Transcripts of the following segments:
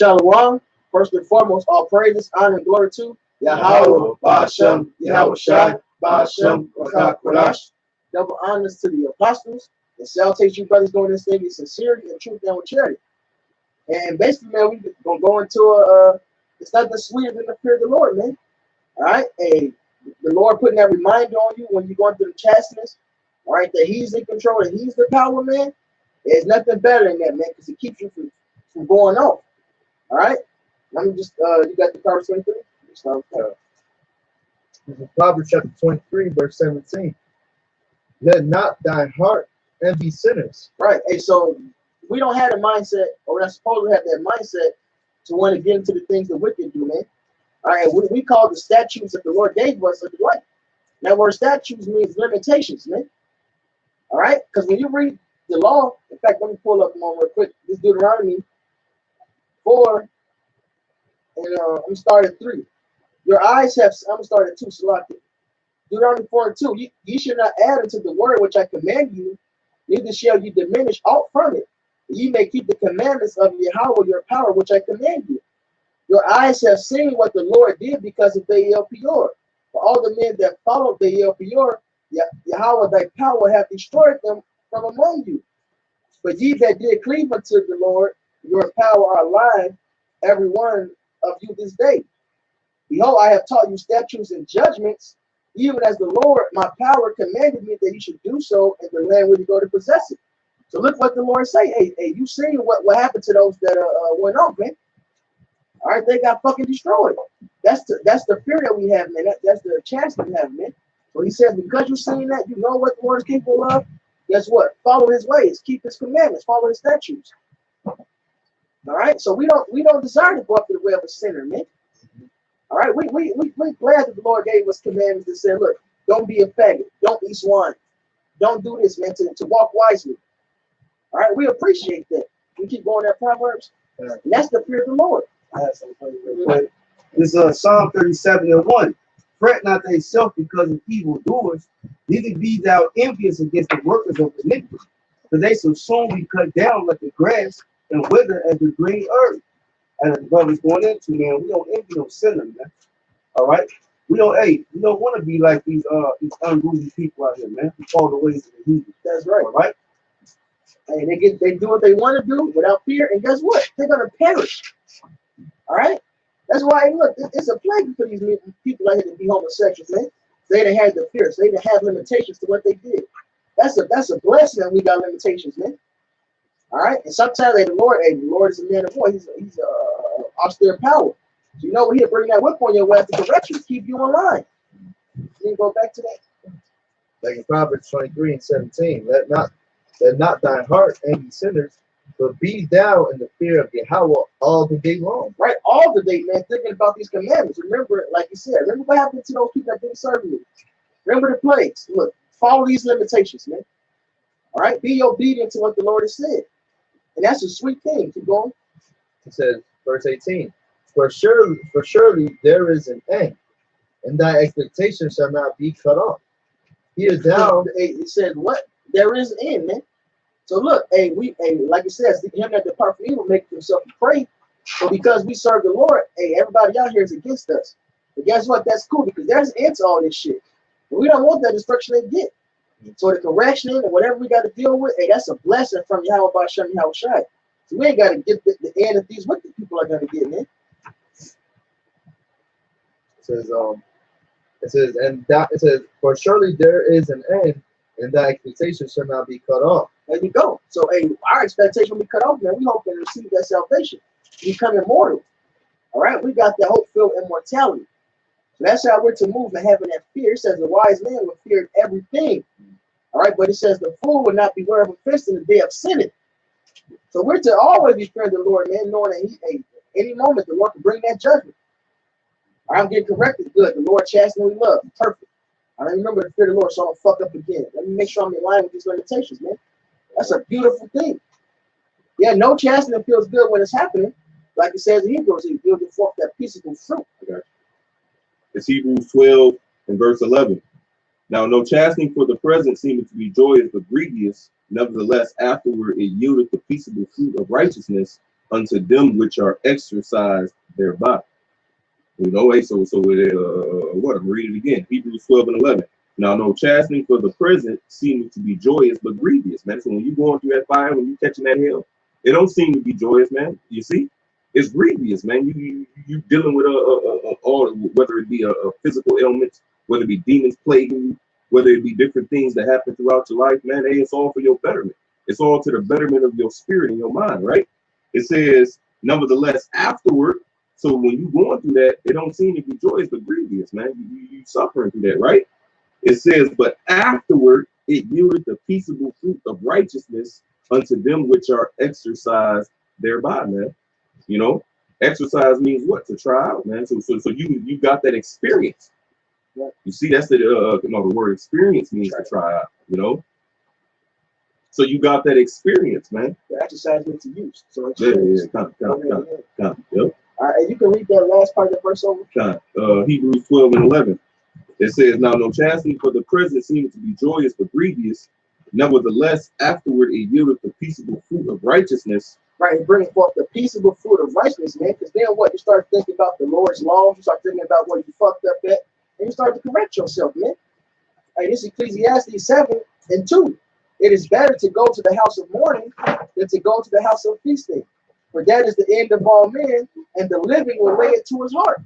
Shalom. First and foremost, all praises, honor, and glory to Yahweh, Ba'ashem, Yahweh Shai, Ba'ashem, Rakah Kodash. Double honors to the apostles, and salutations you brothers doing this thing in sincerity and truth and with charity. And basically, man, we're going to go into it's nothing sweeter than the fear of the Lord, man. All right? And the Lord putting that reminder on you when you're going through the chasteness, all right, that he's in control, that he's the power, man. There's nothing better than that, man, because it keeps you from going off. All right? Let me just, you got the Proverbs 23? Proverbs chapter 23, verse 17. Let not thy heart envy sinners. Right. Hey, so we don't have the mindset, or we're not supposed to have that mindset to want to get into the things the wicked do, man. All right, we call the statutes that the Lord gave us of the light. That word statutes means limitations, man. All right, because when you read the law, in fact, let me pull up one real quick. This Deuteronomy 4, and I'm gonna start at 3. Your eyes have, I'm gonna start at 2, Salaki. Deuteronomy 4 and 2. You should not add unto the word which I command you, neither shall you diminish aught from it. Ye may keep the commandments of Yahweh your power, which I command you. Your eyes have seen what the Lord did because of Baal Peor. For all the men that followed Baal Peor, Yahweh thy power hath destroyed them from among you. But ye that did cleave unto the Lord, your power are alive, every one of you this day. Behold, I have taught you statutes and judgments, even as the Lord my power commanded me that you should do so in the land where you go to possess it. So look what the Lord say. Hey, you seen what happened to those that went off, man. All right, they got fucking destroyed. That's the fear that we have, man. That's the chance that we have, man. So he says, because you've seen that, you know what the Lord is capable of. Guess what? Follow his ways, keep his commandments, follow his statutes. All right, so we don't desire to go up to the way of a sinner, man. All right, we're glad that the Lord gave us commandments that said, look, don't be a faggot, don't eat swine, don't do this, man, to walk wisely. All right, we appreciate that. We keep going at Proverbs, and that's the fear of the Lord. This is Psalm 37 and 1. Fret not thyself because of evildoers, neither be thou envious against the workers of iniquity, for they shall soon be cut down like the grass and wither as the green herb. And the brother's going into, man, we don't envy no sinner, man. All right, we don't want to be like these unruly people out here, man. We follow the ways of the heathen. That's right. All right. And they do what they want to do without fear, and guess what? They're gonna perish. All right. That's why, look, it's a plague for these people out here to be homosexuals, man. They done had the fears. They done have limitations to what they did. That's a blessing that we got limitations, man. All right. And sometimes the Lord is a man of war. He's austere power. So you know what? He'll bring that whip on your ass to correct you, keep you in line. You can go back to that. Like in Proverbs 23 and 17. Let not thy heart envy sinners, but be thou in the fear of Yahweh all the day long. Right, all the day, man, thinking about these commandments. Remember, like you said, remember what happened to those people that didn't serve you. Remember the plagues. Look, follow these limitations, man. All right, be obedient to what the Lord has said. And that's a sweet thing. Keep going. It says, verse 18, For surely there is an end, and thy expectation shall not be cut off. Here thou. It said, what? There is an end, man. So look, like it says, him that depart from evil make himself a prey. But because we serve the Lord, everybody out here is against us. But guess what? That's cool because there's an end to all this shit. And we don't want that destruction they get. So the correction and whatever we got to deal with, that's a blessing from Yahweh Ba'ashem Yahweh Shai. So we ain't got to get the end that these wicked people are going to get, man. It says, for surely there is an end, and thy expectation shall not be cut off. There you go. So, our expectation will be cut off, man. We hope to receive that salvation, become immortal. All right, we got that hope-filled immortality. So that's how we're to move and having that fear. It says the wise man will fear everything. All right, but it says the fool will not beware of offense in the day of sinning. So we're to always be fearing the Lord, man, knowing that any moment the Lord can bring that judgment. I'm getting corrected. Good. The Lord chasten we love. Perfect. I remember to fear the Lord so I don't fuck up again. Let me make sure I'm in line with these limitations, man. That's a beautiful thing. Yeah, no chastening feels good when it's happening. Like it says in Hebrews, he builds forth that peaceable fruit. Okay. It's Hebrews 12 and verse 11. Now, no chastening for the present seemeth to be joyous but grievous. Nevertheless, afterward it yieldeth the peaceable fruit of righteousness unto them which are exercised thereby. You know, hey, what? I'm reading it again. Hebrews 12:11. Now, no chastening for the present seems to be joyous, but grievous, man. So when you going through that fire, when you catching that hell, it don't seem to be joyous, man. You see, it's grievous, man. You dealing with all, whether it be a physical ailment, whether it be demons plaguing you, whether it be different things that happen throughout your life, man. Hey, it's all for your betterment. It's all to the betterment of your spirit and your mind, right? It says, nevertheless, afterward. So when you going through that, it don't seem to be joyous, but grievous, man. You suffering through that, right? It says, but afterward it yielded the peaceable fruit of righteousness unto them which are exercised thereby, man. You know, exercise means what? To try out, man. So you got that experience. You see, that's the word experience means to try out, you know. So you got that experience, man. The exercise means to use. So it's Come. Yep. All right, you can read that last part of the verse over. Hebrews 12:11. It says, now no chastening for the present seems to be joyous but grievous. Nevertheless, afterward it yieldeth the peaceable fruit of righteousness. Right, bringing forth the peaceable fruit of righteousness, man. Because then what? You start thinking about the Lord's laws. You start thinking about where you fucked up at, and you start to correct yourself, man. Hey, this is Ecclesiastes 7:2. It is better to go to the house of mourning than to go to the house of feasting. For that is the end of all men, and the living will lay it to his heart.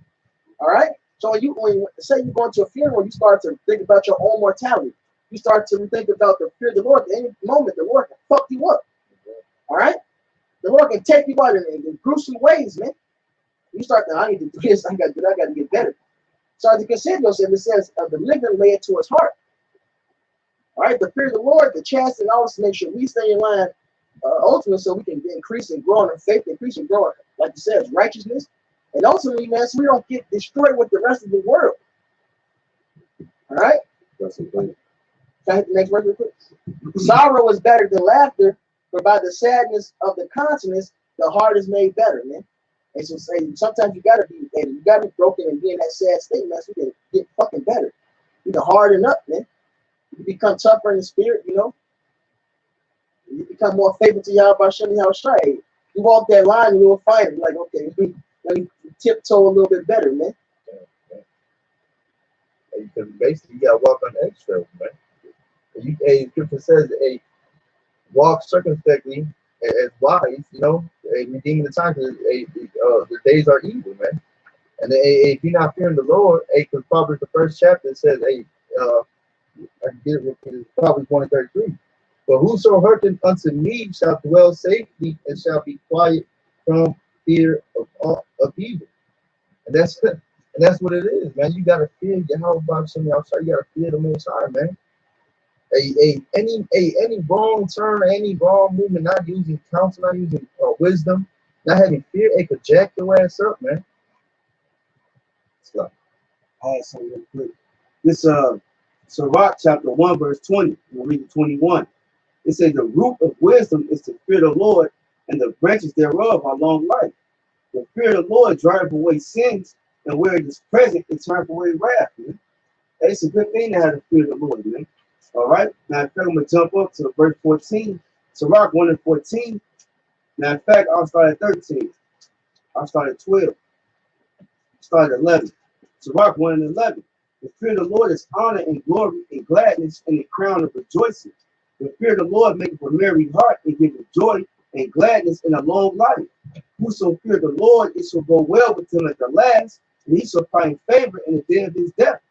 All right? So when you say you're going to a funeral, you start to think about your own mortality. You start to think about the fear of the Lord. At any moment, the Lord can fuck you up. All right? The Lord can take you out in gruesome ways, man. You start to, I need to do this, I got to get better. Start to consider yourself. It says, the living lay it to his heart. All right? The fear of the Lord, the chastening, always to make sure we stay in line ultimately so we can increase and grow in our faith, increase and grow, like you said, righteousness. And ultimately, man, so we don't get destroyed with the rest of the world. All right? That's the thing. Can I hit the next verse real quick? Sorrow is better than laughter, for by the sadness of the countenance, the heart is made better, man. And so say sometimes you gotta be broken and be in that sad state, man, so you can get fucking better. You can harden up, man. You become tougher in the spirit, you know. You become more faithful to Yahweh Shem Yahushua. You walk that line and you'll find it. Like, okay, let me tiptoe a little bit better, man. Because basically you gotta walk on eggshells, man. Scripture says, walk circumspectly as wise, you know, redeeming the time, because the days are evil, man. And if you're not fearing the Lord, because Proverbs the first chapter says, I can get it, it's Proverbs 1:33. But whoso hearkeneth unto me shall dwell safely and shall be quiet from fear of evil. And that's what it is, man. You gotta fear Yahweh Shem Yahushua. You gotta fear the Most High, man. Any wrong turn, any wrong movement, not using counsel, not using wisdom, not having fear, it could jack your ass up, man. So, all right, so real quick. This Sirach chapter 1, verse 20. We'll read 21. It says the root of wisdom is to fear the Lord, and the branches thereof are long life. The fear of the Lord driveth away sins, and where it is present, it turneth away wrath, man. It's a good thing to have the fear of the Lord, man. All right. Now, in fact, I'm going to jump up to verse 14. Sirach 1:14. Now, in fact, I'll start at 13. I'll start at 12. Start at 11. Sirach 1:11. The fear of the Lord is honor and glory and gladness and the crown of rejoicing. The fear of the Lord maketh a merry heart and giveth joy and gladness in a long life. Whoso fear the Lord, it shall go well with him at the last, and he shall find favor in the day of his death.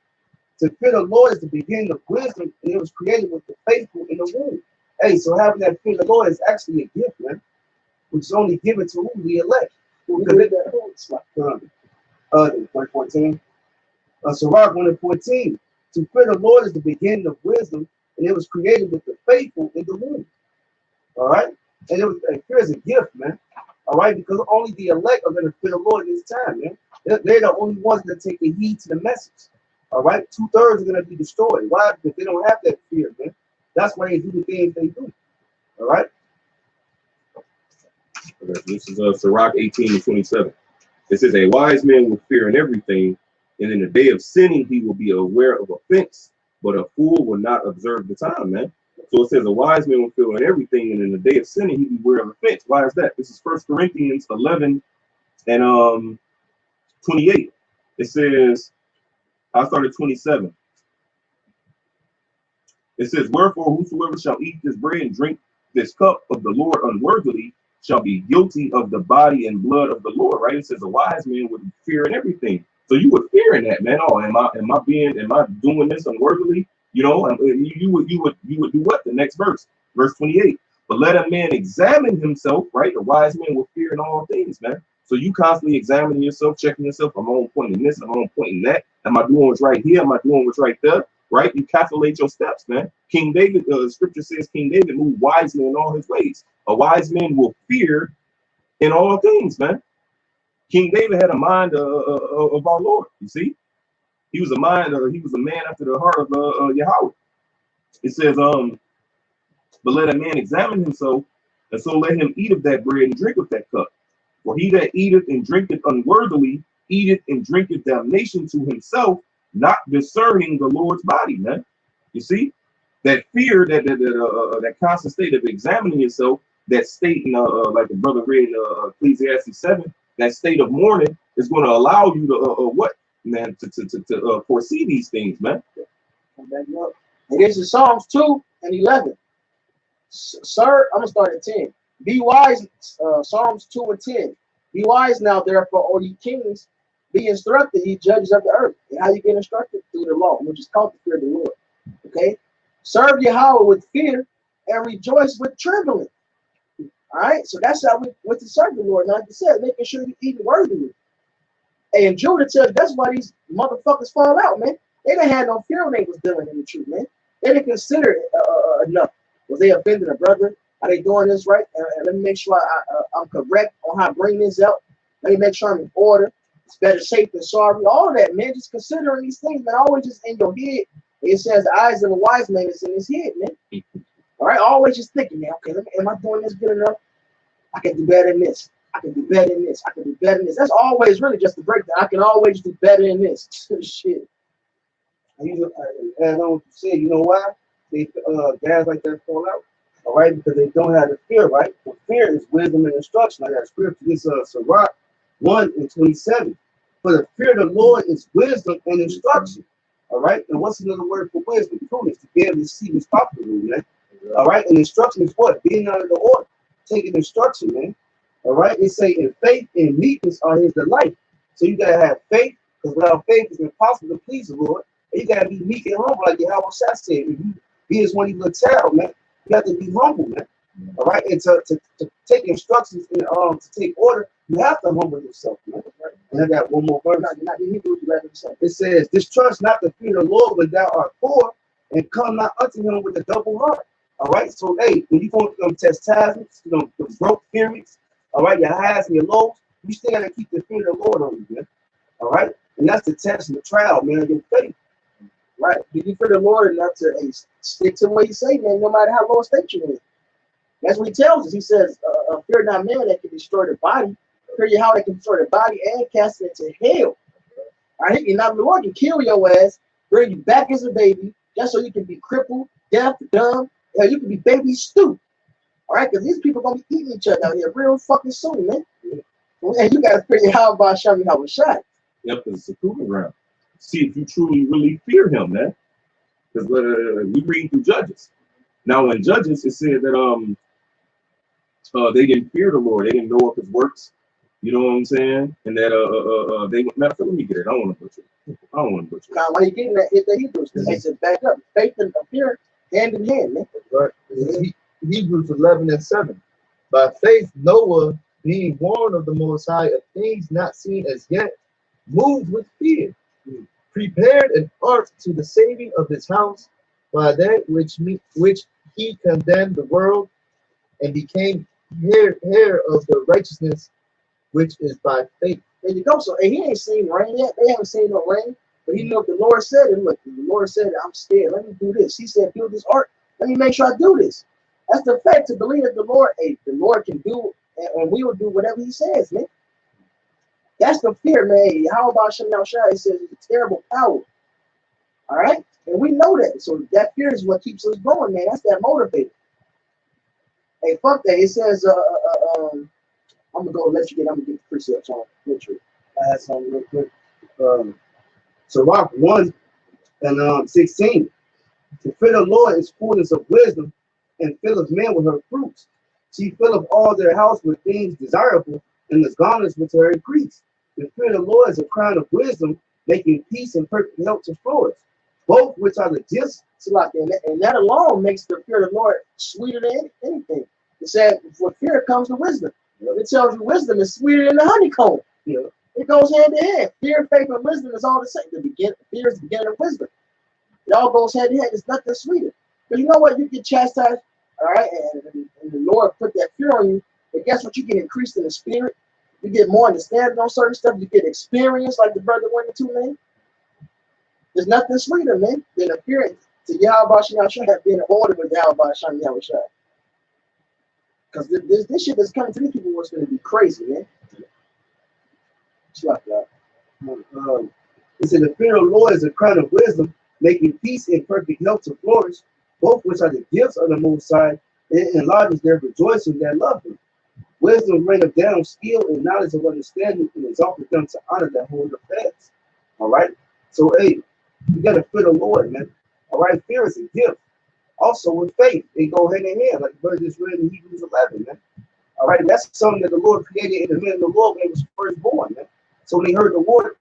To fear the Lord is the beginning of wisdom, and it was created with the faithful in the womb. Hey, so having that fear of the Lord is actually a gift, man, which is only given to who we elect. Verse 14. Sirach 1:14. To fear the Lord is the beginning of wisdom, and it was created with the faithful in the womb. All right? And fear is a gift, man. All right? Because only the elect are going to fear the Lord this time, man. They're the only ones that take the heed to the message. All right? 2/3 are going to be destroyed. Why? Because they don't have that fear, man. That's why they do the things they do. All right? Okay, this is Sirach 18:27. It says, a wise man will fear in everything, and in the day of sinning he will be aware of offense, but a fool will not observe the time, man. So it says a wise man will feel in everything, and in the day of sinning, he beware of offense. Why is that? This is 1 Corinthians 11 and 28. It says, I started 27. It says, wherefore whosoever shall eat this bread and drink this cup of the Lord unworthily shall be guilty of the body and blood of the Lord. Right? It says a wise man would fear in everything. So you would fear in that, man. Oh, am I doing this unworthily? You know, you would do what? The next verse 28. But let a man examine himself, right? A wise man will fear in all things, man. So you constantly examining yourself, checking yourself. Am I on point in this? Am I on point in that? Am I doing what's right here? Am I doing what's right there? Right? You calculate your steps, man. King David, scripture says King David moved wisely in all his ways. A wise man will fear in all things, man. King David had a mind of our Lord. You see, he was a man after the heart of Yahweh. It says, but let a man examine himself, and so let him eat of that bread and drink of that cup. For he that eateth and drinketh unworthily eateth and drinketh damnation to himself, not discerning the Lord's body, man. You see, that fear, that constant state of examining yourself, that state, like the brother read Ecclesiastes 7, that state of mourning is going to allow you to what, man, to foresee these things, man. And this is Psalms 2 and 11. Sir, I'm gonna start at 10. Be wise, Psalms 2 and 10. Be wise now, therefore, O ye kings, be instructed, ye judges of the earth. And how you get instructed? Through the law, which is called the fear of the Lord. Okay? Serve Yahweh with fear and rejoice with trembling. All right, so that's how we went to serve the Lord. Like I said, making sure you eat worthily. And Judah tells that's why these motherfuckers fall out, man. They didn't have no fear when they was dealing in the truth, man. They didn't consider it enough. Was they offending a brother? Are they doing this right? And let me make sure I'm correct on how I bring this out. Let me make sure I'm in order. It's better safe than sorry. All of that, man. Just considering these things, man. Always just in your head. It says the eyes of a wise man is in his head, man. All right, always just thinking, man. Okay, am I doing this good enough? I can do better than this. I can do better than this. I can do better than this. That's always really just the breakdown. I can always do better than this. Shit. As I said, you know why they guys like that fall out? All right, because they don't have the fear, right? Well, fear is wisdom and instruction. I got scripture. This Sirach 1 and 27. For the fear of the Lord is wisdom and instruction. All right, and what's another word for wisdom? Prudence, to be able to see what's popular, man. All right, and instruction is what? Being under the order, taking instruction, man. All right, they say in faith and meekness are his delight. So you gotta have faith, because without faith it's impossible to please the Lord. And you gotta be meek and humble, like Yahweh said. If you be as one of your child, man, you have to be humble, man. All right, and to take instructions and to take order, you have to humble yourself, man. And I got one more verse. It says, distrust not the fear of the Lord when thou art poor, and come not unto him with a double heart. All right, so hey, when you go through chastisements, the broke periods, all right, your highs and your lows, you still gotta keep the fear of the Lord on you, man. All right, and that's the test and the trial, man, your faith. Right, if you fear the Lord enough to stick to what he say, man, no matter how low a state you're in. That's what he tells us. He says, fear not man that can destroy the body, fear you how they can destroy the body and cast it into hell. All right, and now the Lord can kill your ass, bring you back as a baby, just so you can be crippled, deaf, dumb. Hell, you can be baby stew. All right, because these people are gonna be eating each other out here real fucking soon, man. And you gotta figure out about Shami how it shot. Yep, it's a proving ground. See if you truly really fear him, man. Because we read through Judges. Now in Judges, it said that they didn't fear the Lord, they didn't know of his works. You know what I'm saying? And that they matter of fact, let me get it. I don't want to butcher it. Now, why you getting that? Hit the Hebrews, because they said back up, faith and fear hand in hand, man. Right. Hebrews 11 and 7. By faith, Noah, being warned of the Most High of things not seen as yet, moved with fear, prepared an ark to the saving of his house, by that which he condemned the world, and became heir of the righteousness which is by faith. There you go. So he ain't seen rain yet. They haven't seen no rain. But he knew if the Lord said it. Look, the Lord said, I'm scared. Let me do this. He said, build this ark. Let me make sure I do this. That's the fact, to believe that the Lord can do, and we will do whatever he says, man. That's the fear, man. How about Shem Shai? He says it's a terrible power. All right? And we know that. So that fear is what keeps us going, man. That's that motivator. Hey, fuck that. It says, I'm gonna go let you get. I'm gonna get the precepts on literally. I had something real quick. Sirach 1:16. To fear the Lord is fullness of wisdom, and filleth men with her fruits. She filleth all their house with things desirable, and the garments with her increase. The fear of the Lord is a crown of wisdom, making peace and perfect health to flourish, both which are the gifts. So like, and that alone makes the fear of the Lord sweeter than anything. It said, with fear comes the wisdom. It tells you wisdom is sweeter than the honeycomb. Yeah. It goes hand in hand. Fear, faith, and wisdom is all the same. Fear is the beginning of wisdom. It all goes hand in hand. There's nothing sweeter. But you know what? You get chastised, all right, and the Lord put that fear on you. But guess what? You get increased in the spirit. You get more understanding on certain stuff. You get experience, like the brother went into, man. There's nothing sweeter, man, than a fear to Yahweh Shai being an order with Yahweh Shai. Because this shit that's coming to these people was going to be crazy, man. It's like that. It said, the fear of the Lord is a crown of wisdom, making peace and perfect health to flourish, both which are the gifts of the Most High, and enlarges their rejoicing that love him. Wisdom bringeth down skill and knowledge of understanding, and exalteth them to honor that hold the fast. All right? So, hey, you got to fear the Lord, man. All right? Fear is a gift. Also with faith, they go hand in hand, like the brother just read in Hebrews 11, man. All right? That's something that the Lord created in the men of the Lord when he was first born, man. So when they heard the word,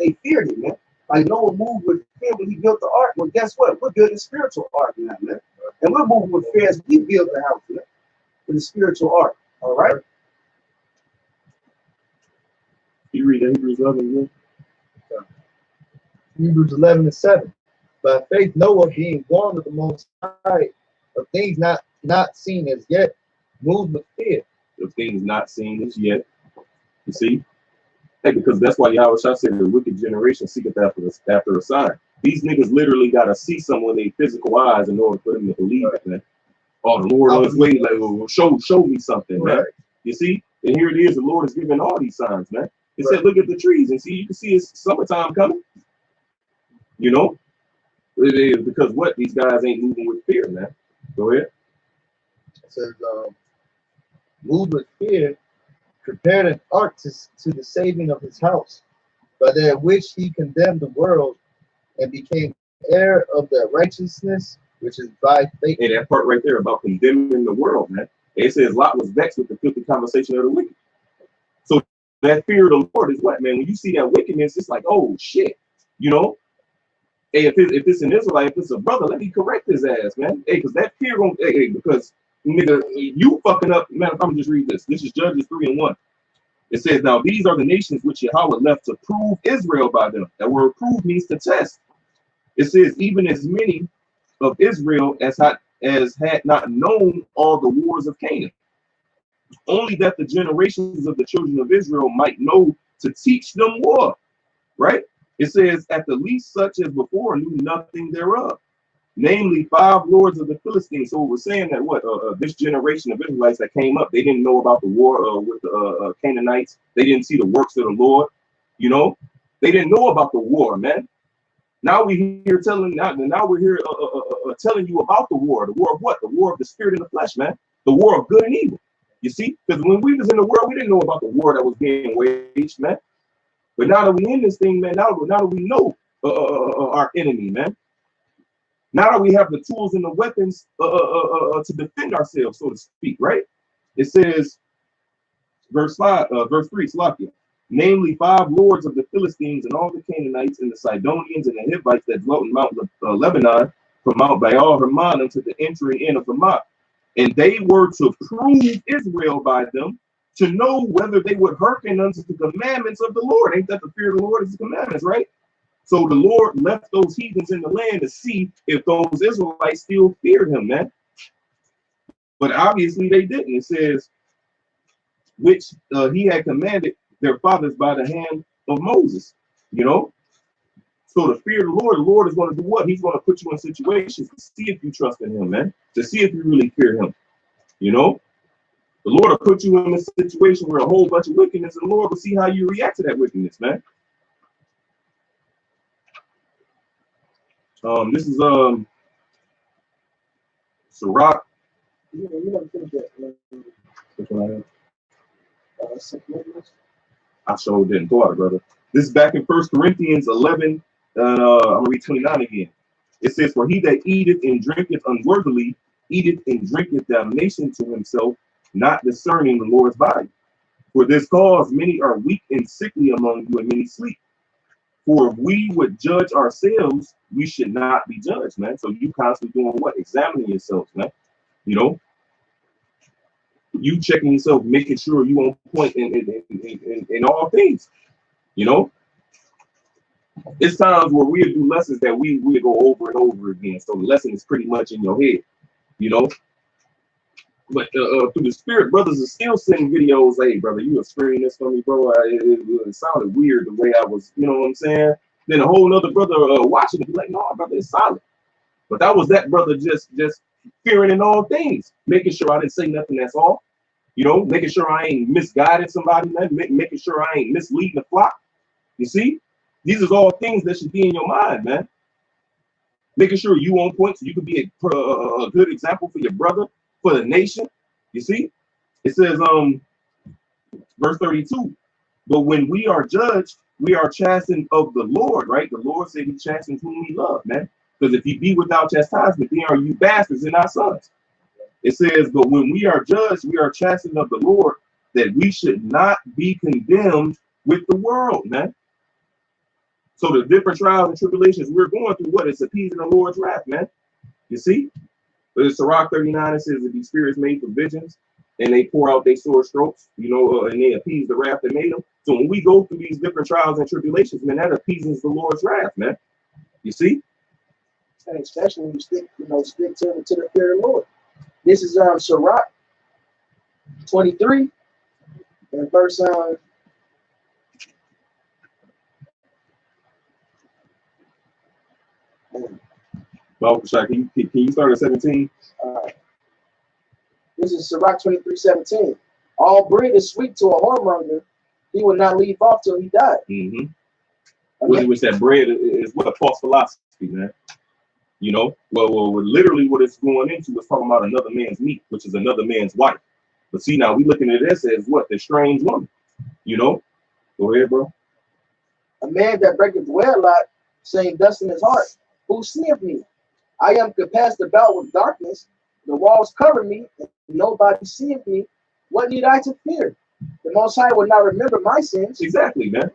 they feared it, man. Like Noah moved with fear when he built the ark. Well, guess what? We're building a spiritual ark now, man. And we're moving with fear as we build the house, man. With the spiritual ark. All right? You read Hebrews 11, Hebrews 11:7. By faith, Noah, being born with the Most High, of things not seen as yet, moved with fear. of things not seen as yet. You see? Hey, because that's why Yahweh Shai said the wicked generation seeketh after a sign. These niggas literally got to see something with their physical eyes in order for them to believe it, man. Oh, the Lord on his way, like, well, show me something, man. You see? And here it is, the Lord is giving all these signs, man. He said, look at the trees and see, you can see it's summertime coming. You know? It is because what? These guys ain't moving with fear, man. Go ahead. It says, moved with fear, prepared an ark to the saving of his house, by that which he condemned the world and became heir of the righteousness which is by faith. And that part right there about condemning the world, man. It says Lot was vexed with the filthy conversation of the wicked. So that fear of the Lord is what, man? When you see that wickedness, it's like, oh shit, you know. Hey, if it's an Israelite, if it's a brother, let me correct his ass, man. Hey, because that fear gonna, hey, because nigga, you fucking up. Man, I'm gonna just read this. This is Judges 3:1. It says, now these are the nations which Yahweh left to prove Israel by them. That word prove means to test. It says, even as many of Israel as had not known all the wars of Canaan, only that the generations of the children of Israel might know to teach them war. Right? It says, at the least such as before knew nothing thereof, namely 5 lords of the Philistines. So we're saying that what this generation of Israelites that came up, they didn't know about the war with the Canaanites. They didn't see the works of the Lord. You know, they didn't know about the war, man. Now we here telling now we're here telling you about the war. The war of what? The war of the spirit and the flesh, man. The war of good and evil. You see, because when we was in the world, we didn't know about the war that was being waged, man. But now that we in this thing, man, now that we know our enemy, man. Now that we have the tools and the weapons to defend ourselves, so to speak, right? It says, verse 3, Slakia, namely 5 lords of the Philistines and all the Canaanites and the Sidonians and the Hivites that dwelt in Mount Lebanon, from Mount Baal Hermon unto the entering in of Hamath. And they were to prove Israel by them, to know whether they would hearken unto the commandments of the Lord. Ain't that the fear of the Lord is the commandments, right? So the Lord left those heathens in the land to see if those Israelites still feared him, man. But obviously they didn't. It says, which he had commanded their fathers by the hand of Moses, you know. So the fear of the Lord is going to do what? He's going to put you in situations to see if you trust in him, man. To see if you really fear him, you know. The Lord will put you in a situation where a whole bunch of wickedness, and the Lord will see how you react to that wickedness, man. This is Sirach. You never finished that. Which one I have? 2 Corinthians. I sure didn't thought it, brother. This is back in 1 Corinthians 11, I'm gonna read 29 again. It says, "For he that eateth and drinketh unworthily eateth and drinketh damnation to himself, not discerning the Lord's body. For this cause many are weak and sickly among you, and many sleep. For if we would judge ourselves, we should not be judged, man." So you constantly doing what? Examining yourselves, man. You know, you checking yourself, making sure you on point in all things. You know, it's times where we do lessons that we go over and over again. So the lesson is pretty much in your head, you know. But through the spirit, brothers are still sending videos. Hey, brother, you were screening this for me, bro. It sounded weird the way I was, you know what I'm saying? Then a whole other brother watching it be like, no, brother, it's solid. But that was that brother just fearing in all things, making sure I didn't say nothing. That's all. You know, making sure I ain't misguided somebody, man. Making sure I ain't misleading the flock. You see, these are all things that should be in your mind, man. Making sure you on point so you can be a good example for your brother, for the nation. You see, it says, verse 32. But when we are judged, we are chastened of the Lord, right? The Lord said he chastens whom he loves, man. Because if he be without chastisement, then are you bastards and not sons. It says, but when we are judged, we are chastened of the Lord, that we should not be condemned with the world, man. So the different trials and tribulations we're going through, what? It's appeasing the Lord's wrath, man. You see? But in Sirach 39, it says that these spirits made provisions and they pour out their sore strokes, you know, and they appease the wrath that made them. So when we go through these different trials and tribulations, man, that appeases the Lord's wrath, man. You see? And especially when you stick to the fear of the Lord. This is Sirach 23 and verse Well, can you start at 17? This is Sirach 23:17. All bread is sweet to a whoremonger. He will not leave off till he died. Which that bread is what? False philosophy, man. You know, well, literally what it's going into is talking about another man's meat, which is another man's wife. But see, now we looking at this as what? The strange woman. You know? Go ahead, bro. A man that breaketh wedlock, saying thus in his heart, who seeth me? I am compassed about with darkness. The walls cover me, and nobody seeth me. What need I to fear? The Most High will not remember my sins. Exactly, man.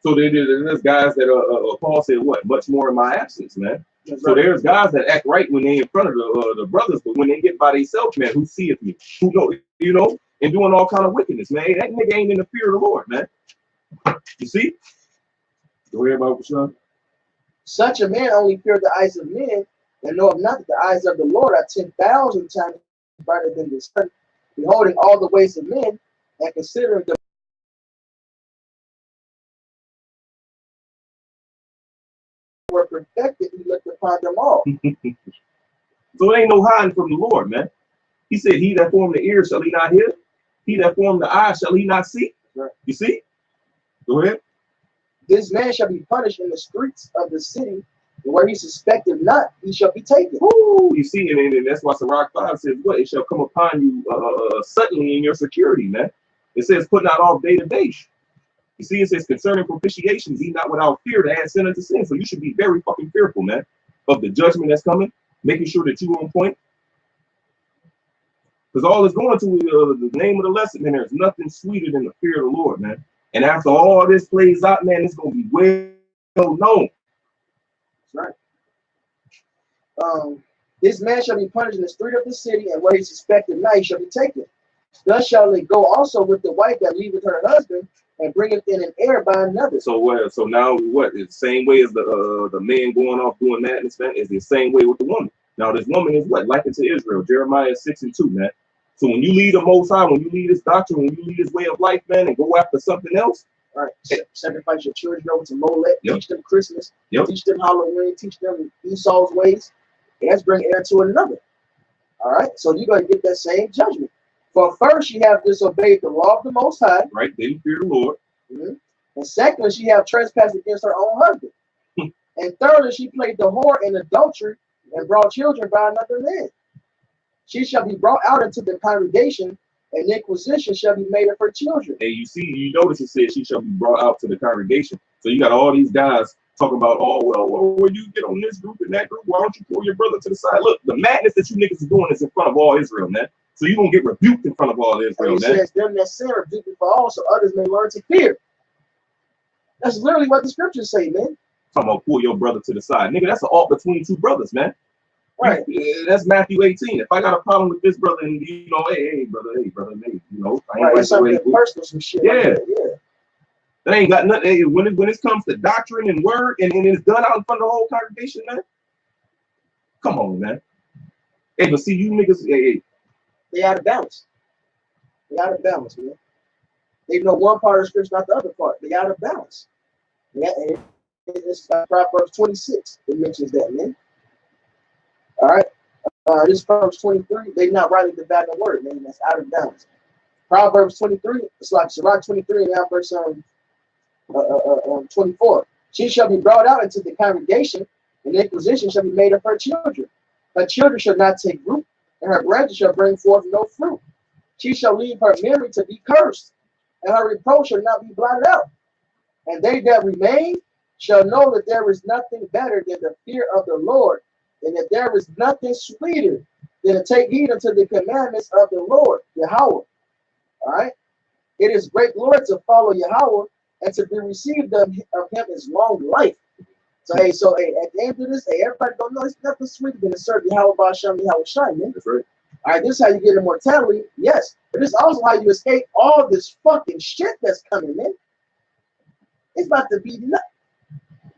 So there's guys that Paul said, what? Much more in my absence, man. That's So right. there's guys that act right when they in front of the brothers, but when they get by themselves, man, who seeth me? Who know, you know, and doing all kind of wickedness, man. That nigga ain't in the fear of the Lord, man. You see? Go ahead, Bible Sean. Such a man only fear the eyes of men, and knoweth not that the eyes of the Lord are 10,000 times brighter than the sun, beholding all the ways of men, and considering them were perfected, he looked upon them all. So it ain't no hiding from the Lord, man. He said, he that formed the ear, shall he not hear? He that formed the eye, shall he not see? Right. You see? Go ahead. This man shall be punished in the streets of the city, and where he suspected not, he shall be taken. Woo! You see, and that's why Sirach 5 says, what? It shall come upon you suddenly in your security, man. It says, putting out off day to day. You see, it says, concerning propitiation, be not without fear to add sin unto sin. So you should be very fucking fearful, man, of the judgment that's coming, making sure that you're on point. Because all it's going to the name of the lesson, man, there's nothing sweeter than the fear of the Lord, man. And after all this plays out, man, it's going to be well known. That's right. This man shall be punished in the street of the city, and where he suspected not, he shall be taken. Thus shall it go also with the wife that leaveth her husband, and bringeth in an heir by another. So so now what? It's the same way as the man going off doing madness, man. It's the same way with the woman. Now this woman is what? Likened to Israel, Jeremiah 6:2, man. So when you lead the Most High, when you lead his doctrine, when you lead his way of life, man, and go after something else, all right, sacrifice your children over to Molech, yep. Teach them Christmas, yep. Teach them Halloween, teach them Esau's ways, and that's bring heir to another. All right, so you're going to get that same judgment. For first, she have disobeyed the law of the Most High. Right, didn't fear the Lord. And secondly, she have trespassed against her own husband. And thirdly, she played the whore in adultery and brought children by another man. She shall be brought out into the congregation, and inquisition shall be made of her children. And you notice it says she shall be brought out to the congregation. So you got all these guys talking about, oh, well, when you get on this group and that group, why don't you pull your brother to the side? Look, the madness that you niggas are doing is in front of all Israel, man. So you're going to get rebuked in front of all Israel, And man. it says, them that sin rebuke for all, so others may learn to fear. That's literally what the scriptures say, man. Talking about pull your brother to the side. Nigga, that's an alt between two brothers, man. Right. That's Matthew 18. If I got a problem with this brother and, you know, hey, brother, hey, I ain't Right. like It's the way something personal, some shit. Yeah. Like that. Yeah. that ain't got nothing. Hey, when it comes to doctrine and word and it's done out in front of the whole congregation, man. Come on, man. Hey, but see, you niggas, hey. They out of balance. They out of balance, man. They know one part of the scripture, not the other part. They out of balance. Yeah, and it's Proverbs 26. It mentions that, man. All right. This is Proverbs 23. They not rightly dividing the word, man. That's out of balance. Proverbs 23. It's like Sirach 23 and now verse 24. She shall be brought out into the congregation, and the inquisition shall be made of her children. Her children shall not take root, and her branches shall bring forth no fruit. She shall leave her memory to be cursed, and her reproach shall not be blotted out. And they that remain shall know that there is nothing better than the fear of the Lord, and that there is nothing sweeter than to take heed unto the commandments of the Lord, Yahweh. All right? It is great glory to follow Yahweh, and to be received of him is long life. So, hey, at the end of this, hey, everybody don't know it's nothing sweeter than to serve Yahweh Ba'Shem Yahweh Shai, man. That's right. All right, this is how you get immortality, yes. But this is also how you escape all this fucking shit that's coming, man. It's about to be nuts.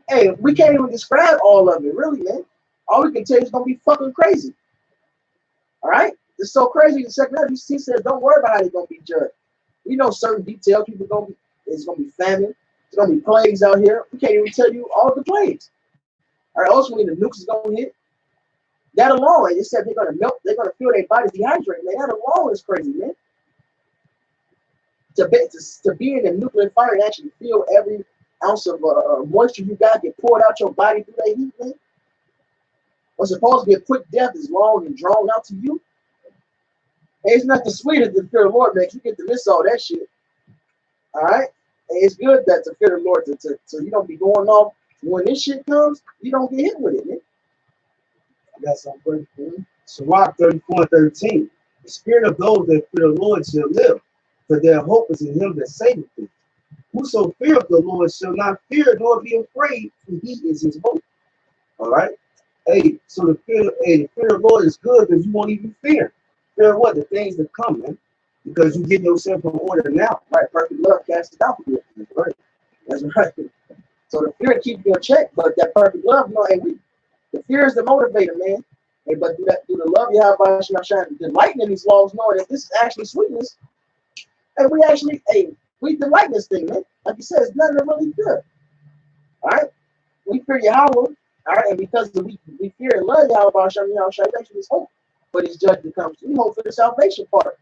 Hey, we can't even describe all of it, really, man. All we can tell you is gonna be fucking crazy. All right? It's so crazy. The second half, he says, don't worry about how they're gonna be judged. We know certain details. It's gonna be famine. There's gonna be plagues out here. We can't even tell you all the plagues. All right, also when the nukes is gonna hit. That alone, it said they're gonna melt, they're gonna feel their bodies dehydrated. Man, that alone is crazy, man. To be in a nuclear fire and actually feel every ounce of moisture you got get poured out your body through that heat, man. What's supposed to be a quick death is long and drawn out to you. Hey, it's nothing sweeter than the fear of the Lord makes. You get to miss all that shit. All right? And it's good that to fear the Lord, so you don't be going off. When this shit comes, you don't get hit with it, man. I got something for you. Sirach 34:13. The spirit of those that fear the Lord shall live, for their hope is in him that saveth them. Whoso feareth the Lord shall not fear nor be afraid, for he is his hope. All right? Hey, so the fear of the Lord is good because you won't even fear. Fear what? The things that come, man. Because you get yourself in order now. Right? Perfect love casts it out for you. That's right. That's right. So the fear keeps you in check, but that perfect love, no, hey, the fear is the motivator, man. Hey, but do the love you have by Hashem, delighting in these laws, knowing that this is actually sweetness. And we delight in this thing, man. Like you said, it's nothing really good. All right? We fear Yahweh, all right, and because we fear and love Yahweh by Hashem, actually is hope. But his judgment comes. We hope for the salvation part.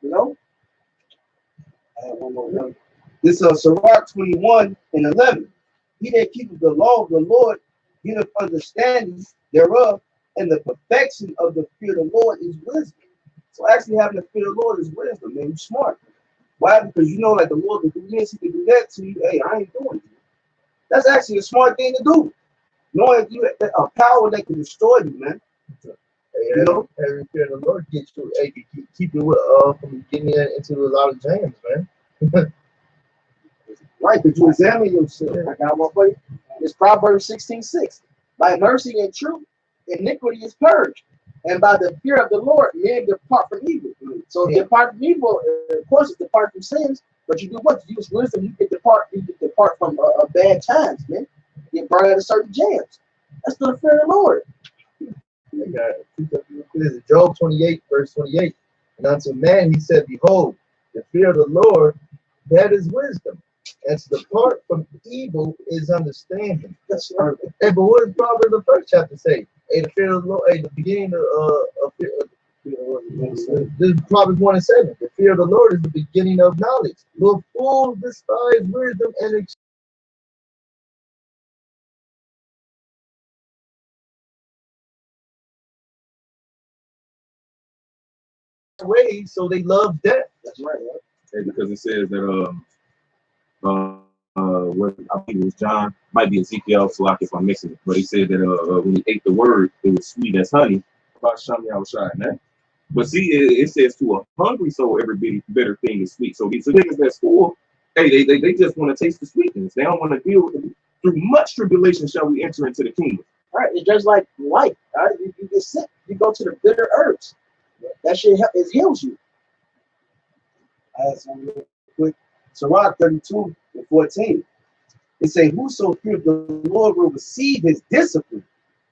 You know? I have one more one. This is Sirach 21:11. He that keepeth the law of the Lord getteth understanding thereof, and the perfection of the fear of the Lord is wisdom. So actually having the fear of the Lord is wisdom, man. You're smart. Why? Because you know, like the Lord can do this, he can do that to you. Hey, I ain't doing it. That's actually a smart thing to do. Knowing you have a power that can destroy you, man. Hey, every fear of the Lord gets you, hey, keep you from getting into a lot of jams, man. Right, because you examine yourself. I got one for you. It's Proverbs 16:6. By mercy and truth, iniquity is purged, and by the fear of the Lord, men depart from evil. So depart from evil, of course, it's depart from sins. But you do what? You use wisdom. You can depart from bad times, man. You get burned out of certain jams. That's the fear of the Lord. I got this is Job 28:28. And unto man he said, behold, the fear of the Lord, that is wisdom. And to depart from evil is understanding. That's right. Hey, but what does Proverbs the first chapter say? Hey, the fear of the Lord, hey, the beginning of fear, this is Proverbs 1:7. The fear of the Lord is the beginning of knowledge. The fools despise wisdom and ways, so they love death. That's right. And because it says that what I think it was John, might be Ezekiel, so like if I'm mixing it, but he said that when he ate the word, it was sweet as honey. About Shami Awashai, man. But see, it says to a hungry soul, every bitter thing is sweet. So these niggas that's full, hey, they just want to taste the sweetness. They don't want to deal with it. Through much tribulation shall we enter into the kingdom. All right, it's just like life. All right, you get sick, you go to the bitter herbs. That shit it heals you. I have some real quick. Sirach 32:14. It say, whoso feareth the Lord will receive his discipline,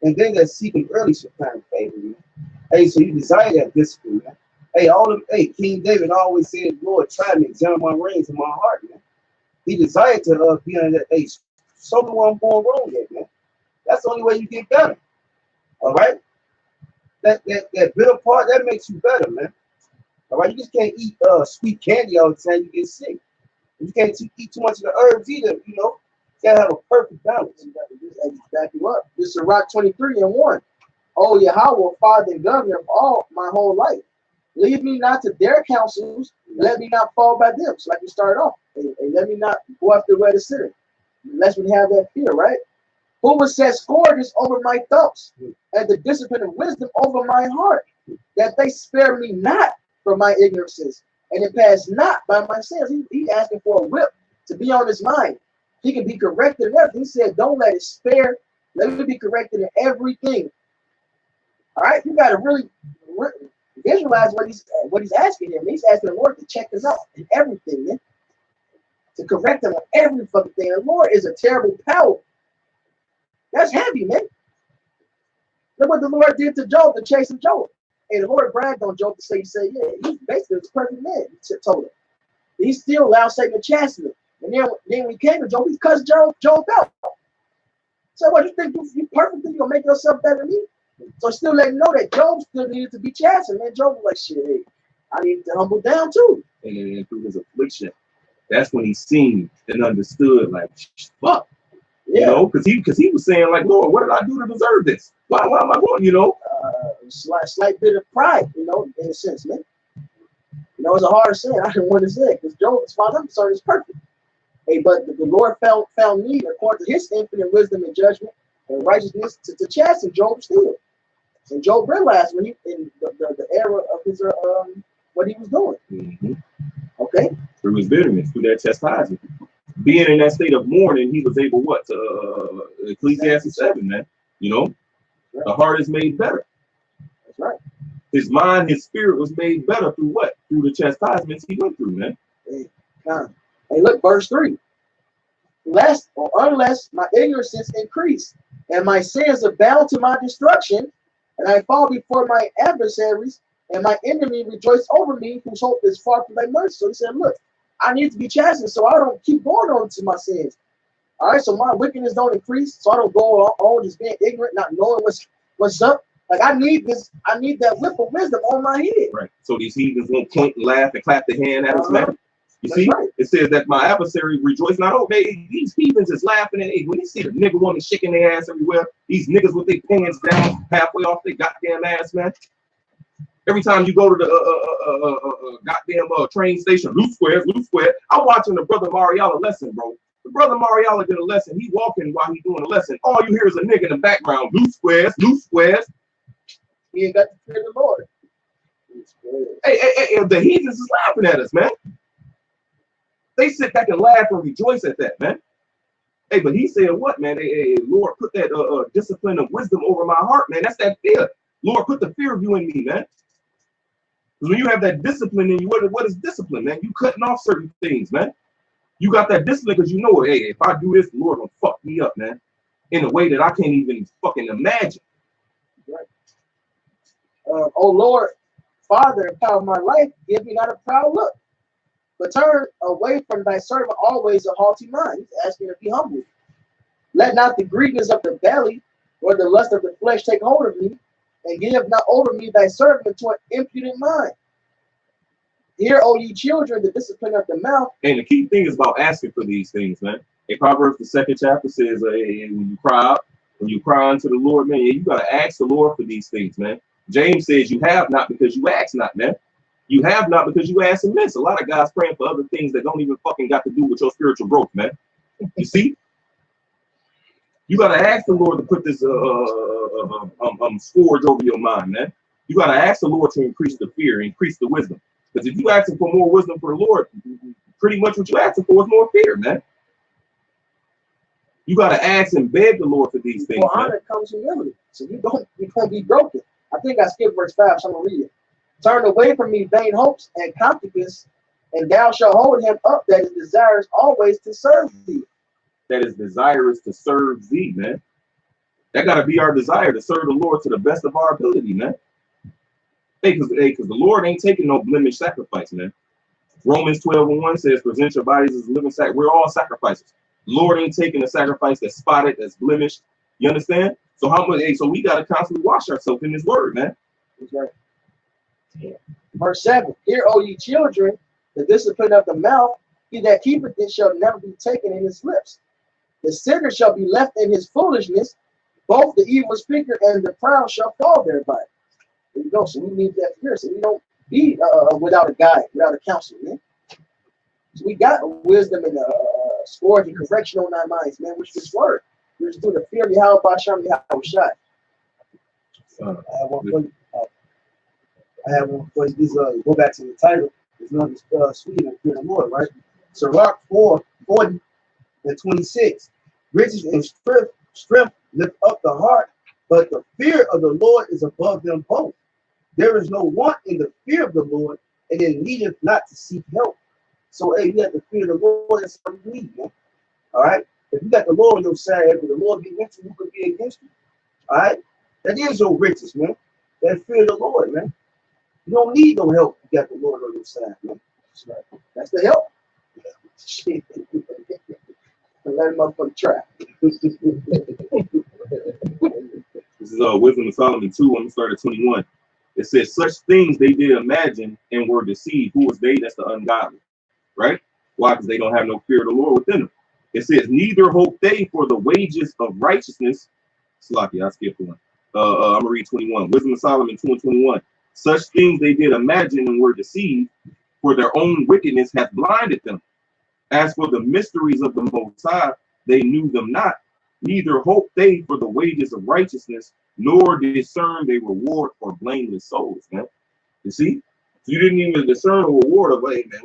and they that seek him early shall find favor. Man. Hey, so you desire that discipline, man. Hey, King David always said, Lord, try me, examine my reins in my heart, man. He desired to be on that. Hey, show me where I'm going wrong at, man. That's the only way you get better. All right? That bitter part, that makes you better, man. All right, you just can't eat sweet candy all the time, you get sick. You can't eat too much of the herbs either, you know. You gotta have a perfect balance. You got to just back you up. This is Sirach 23:1. Oh, Yahweh, Father and Governor of all my whole life. Lead me not to their counsels, let me not fall by them. So like you started off. And let me not go after the way to sinner. Lest we have that fear, right? Who will set scourges over my thoughts, and the discipline of wisdom over my heart, that they spare me not for my ignorances, and it pass not by my sins. He asking for a whip to be on his mind. He can be corrected in everything. He said, don't let it spare. Let me be corrected in everything. All right, you got to really visualize what he's asking him. He's asking the Lord to check us out in everything, man. To correct him on every fucking thing. The Lord is a terrible power. That's heavy, man. Look what the Lord did to Job to chase him, Job. And the Lord bragged on Job to say, yeah, he's basically a perfect man. He told him. He still allowed Satan to chasten him. And then when he came to Job, he cussed Job out. So what, you think you perfect? You gonna make yourself better than me? So still let him know that Job still needed to be chastened. Man, Job was like, shit, hey, I need to humble down too. And through his affliction, that's when he seen and understood, like, fuck. Yeah. You know, because he was saying, like, Lord, what did I do to deserve this? Why am I going, you know? Slight bit of pride, you know, in a sense, man. You know, it's a hard sin. I didn't want to say it because Job, as far as I'm concerned, is perfect. Hey, but the Lord found need according to his infinite wisdom and judgment and righteousness to chasten Job still. And Job realized when he in the era of his what he was doing. Mm-hmm. Okay. Through his bitterness, through that chastisement. Being in that state of mourning, he was able to Ecclesiastes 7, man. You know, right. The heart is made better. That's right. His mind, his spirit was made better through what? Through the chastisements he went through, man. Hey, look, verse 3. Lest or unless my ignorance increase, and my sins abound to my destruction, and I fall before my adversaries, and my enemy rejoice over me, whose hope is far from thy mercy. So he said, look, I need to be chastened so I don't keep going on to my sins. All right, so my wickedness don't increase, so I don't go on just being ignorant, not knowing what's up. Like I need that whip of wisdom on my head. Right. So these heathens won't point and laugh and clap their hand at us, man. You see, right. It says that my adversary rejoice not. Oh, these heathens is laughing at when they see the nigga woman shaking their ass everywhere. These niggas with their pants down halfway off their goddamn ass, man. Every time you go to the goddamn train station, loose squares. I'm watching the brother Mariala lesson, bro. The brother Mariala did a lesson. He walking while he doing a lesson. All you hear is a nigga in the background. Loose squares. He ain't got to fear the Lord. Hey, the heathens is laughing at us, man. They sit back and laugh and rejoice at that, man. Hey, but he said what, man? Hey, Lord, put that discipline of wisdom over my heart, man. That's that fear. Lord, put the fear of you in me, man. Because when you have that discipline in you, what is discipline, man? You cutting off certain things, man. You got that discipline because you know, hey, if I do this, the Lord will fuck me up, man, in a way that I can't even fucking imagine. Right. Oh Lord, Father, empower my life, give me not a proud look, but turn away from thy servant always a haughty mind. He's asking to be humble. Let not the greediness of the belly or the lust of the flesh take hold of me, and give not over me thy servant to an impudent mind. Hear, O ye children, the discipline of the mouth. And the key thing is about asking for these things, man. In Proverbs, the 2nd chapter says, when you cry unto the Lord, man, you got to ask the Lord for these things, man. James says you have not because you ask not, man. You have not because you ask amiss. A lot of guys praying for other things that don't even fucking got to do with your spiritual growth, man. You see? You gotta ask the Lord to put this scourge over your mind, man. You gotta ask the Lord to increase the fear, increase the wisdom. Because if you asking for more wisdom for the Lord, pretty much what you asking for is more fear, man. You gotta ask and beg the Lord for these things. For honor comes humility, so you can't be broken. I think I skipped verse 5, so I'm gonna read it. Turn away from me vain hopes and confidence, and thou shalt hold him up that is desirous always to serve thee. That is desirous to serve thee, man. That gotta be our desire, to serve the Lord to the best of our ability, man. Hey, because the Lord ain't taking no blemish sacrifice, man. Romans 12:1 says, present your bodies as a living sacrifice. We're all sacrifices. Lord ain't taking a sacrifice that's spotted, that's blemished. You understand? So how much? Hey, so we gotta constantly wash ourselves in His Word, man. That's right. Verse 7. Hear, O ye children, the discipline of the mouth. He that keepeth it shall never be taken in his lips. The sinner shall be left in his foolishness. Both the evil speaker and the proud shall fall thereby. There you go. So we need that fear. So we don't be without a guide, without a counsel, man. So we got wisdom and scourge and correction on our minds, man, which is word. We're just doing the fear of Yahweh Basham Yahweh Shai. I have one for you. I have one for you. This, go back to the title. It's another sweet and fear of the Lord, right? Sirach 4:40-26. Riches and strength lift up the heart, but the fear of the Lord is above them both. There is no want in the fear of the Lord, and it needeth not to seek help. So, hey, you have to fear the Lord. That's what you need, man. All right? If you got the Lord on your side, if the Lord be against you, who could be against you? All right? That is your riches, man. That fear of the Lord, man. You don't need no help. You got the Lord on your side, man. That's right. That's the help. Shit. Let him up for the trap. This is Wisdom of Solomon 2. I'm gonna start at 21. It says, such things they did imagine and were deceived. Who was they? That's the ungodly, right? Why? Because they don't have no fear of the Lord within them. It says, neither hope they for the wages of righteousness. Sloppy, I skipped one. I'm gonna read 21. Wisdom of Solomon 2:21. Such things they did imagine and were deceived, for their own wickedness hath blinded them. As for the mysteries of the Most High, they knew them not. Neither hope they for the wages of righteousness, nor discern they reward for blameless souls, man. You see? So you didn't even discern a reward of, hey, man,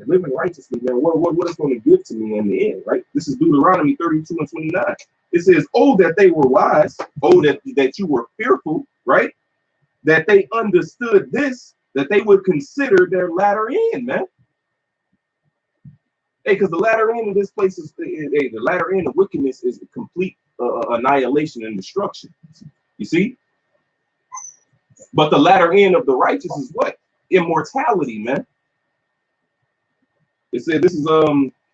living righteously, man, what it's going to give to me in the end, right? This is Deuteronomy 32:29. It says, oh, that they were wise, oh, that you were fearful, right? That they understood this, that they would consider their latter end, man. Hey, because the latter end of this place is, the latter end of wickedness is complete annihilation and destruction. You see? But the latter end of the righteous is what? Immortality, man. It said, this is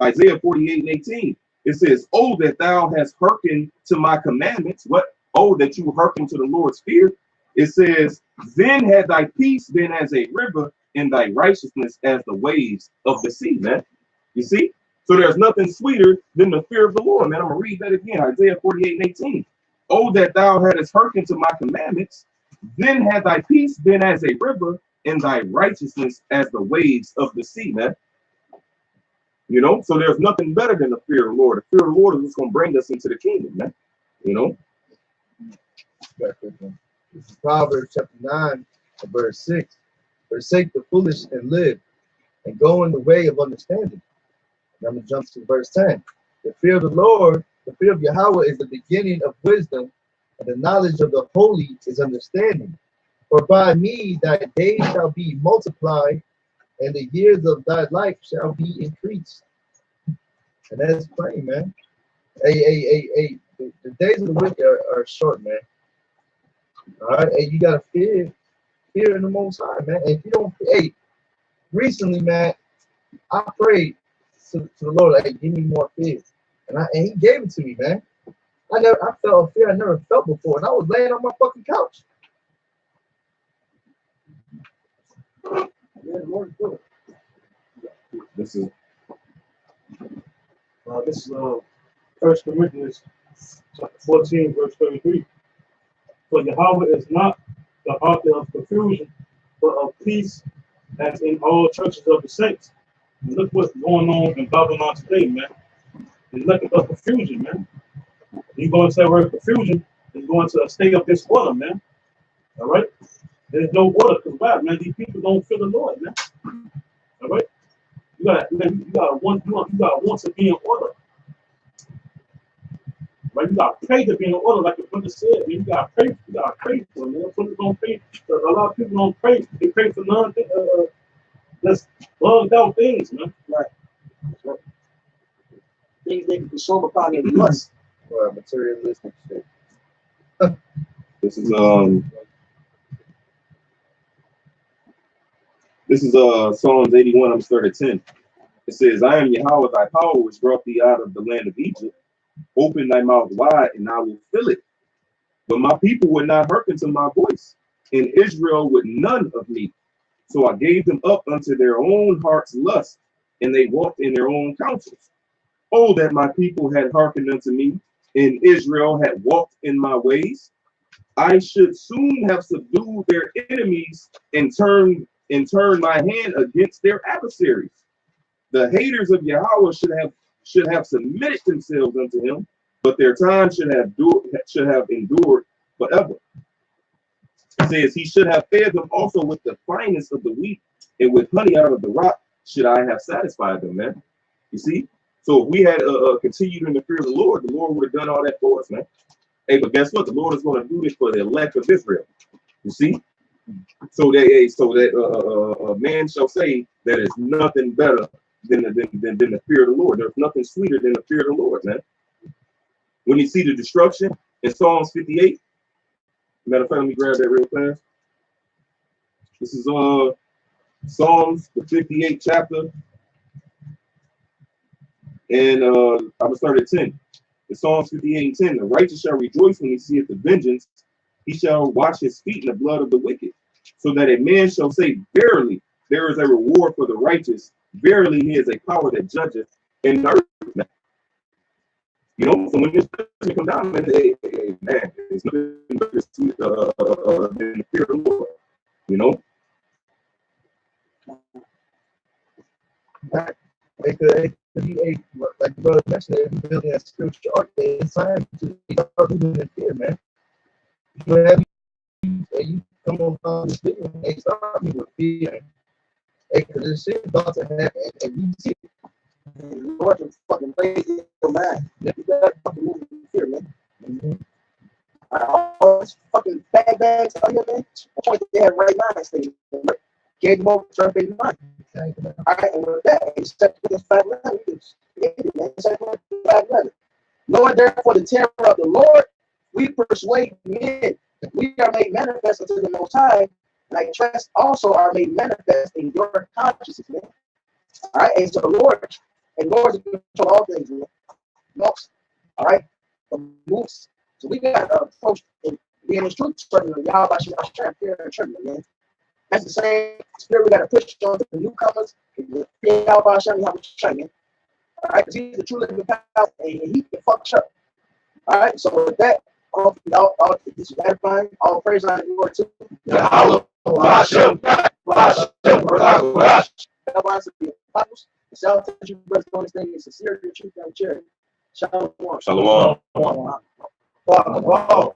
Isaiah 48:18. It says, oh, that thou hast hearkened to my commandments. What? Oh, that you hearken to the Lord's fear. It says, then had thy peace been as a river, and thy righteousness as the waves of the sea, man. You see? So there's nothing sweeter than the fear of the Lord, man. I'm going to read that again. Isaiah 48:18. Oh, that thou hadst hearkened to my commandments, then had thy peace been as a river, and thy righteousness as the waves of the sea, man. You know? So there's nothing better than the fear of the Lord. The fear of the Lord is what's going to bring us into the kingdom, man. You know? This is Proverbs chapter 9, verse 6. Forsake the foolish and live, and go in the way of understanding. And I'm going to jump to verse 10. The fear of the Lord, the fear of Yahweh is the beginning of wisdom, and the knowledge of the holy is understanding. For by me thy days shall be multiplied, and the years of thy life shall be increased. And that's plain, man. Hey, the days of the wicked are short, man. All right, and you gotta fear in the Most High, man. And if you don't, hey, recently, man, I prayed to the Lord, like, give me more fear, and He gave it to me, man. I felt a fear I never felt before, and I was laying on my fucking couch. This is 1 Corinthians chapter 14, verse 33. For Yahweh is not the author of confusion, but of peace, as in all churches of the saints. And look what's going on in Babylon today, man. It's nothing but confusion, man. You go into that word confusion, and go into a state of disorder, man. All right? There's no order, because why, man? These people don't fear the Lord, man. All right? You gotta want to be in order. Right? You gotta pray to be in order, like the brother said, man. You gotta pray for them, man. People don't pray. A lot of people don't pray. They pray for just bugged out things, man. Right. Right. Things they can consume upon their lust. Or materialistic shit. This is Psalms 81. I'm start at 10. It says, I am Yahweh thy power, which brought thee out of the land of Egypt. Open thy mouth wide, and I will fill it. But my people would not hearken to my voice, and Israel would none of me. So I gave them up unto their own heart's lust, and they walked in their own counsels. Oh, that my people had hearkened unto me, and Israel had walked in my ways. I should soon have subdued their enemies and turned my hand against their adversaries. The haters of Yahweh should have submitted themselves unto him, but their time should have endured forever. It says, he should have fed them also with the finest of the wheat, and with honey out of the rock should I have satisfied them, man. You see? So if we had continued in the fear of the Lord would have done all that for us, man. Hey, but guess what? The Lord is going to do this for the elect of Israel. You see? So that a man shall say that is nothing better than the fear of the Lord. There's nothing sweeter than the fear of the Lord, man. When you see the destruction in Psalms 58, matter of fact, let me grab that real fast. This is Psalms, the 58th chapter. And I'm gonna start at 10. In Psalms 58 and 10, the righteous shall rejoice when he seeth the vengeance. He shall wash his feet in the blood of the wicked, so that a man shall say, verily, there is a reward for the righteous. Verily, he is a power that judgeth in the earth. You know, so when this person come down and say, hey, man, there's nothing better than the fear of the Lord. You know? It could be like brother mentioned, building a spiritual arc inside to living in fear, man. You have you come on this video and they start me with fear. Hey, cause this shit about to happen and you see it. The Lord can fucking raise your mind. You gotta fucking move in fear, man. All these fucking bags out here, man. That's why they have right mind state. Gave them over to their mind. All right, and with that, it's set to 5:11. Lord, therefore, the terror of the Lord, we persuade men. We are made manifest unto the Most High, like trust also are made manifest in your consciousness, man. All right, and so the Lord, and Lord is in control of all things, man. Most, all right, moves. So we got to approach and be in the truth, serving Yahweh Hashem, fear and trembling, man. That's the same spirit we got to push on to the newcomers. Yahweh Hashem, man. All right, because he's the true living power, and he can fuck up. All right, so with that, all this is edifying. All praise on the Lord too. Yahweh Hashem, the salvation brothers doing this thing in sincerity, truth, and charity. Shalom. Shalom. Wow.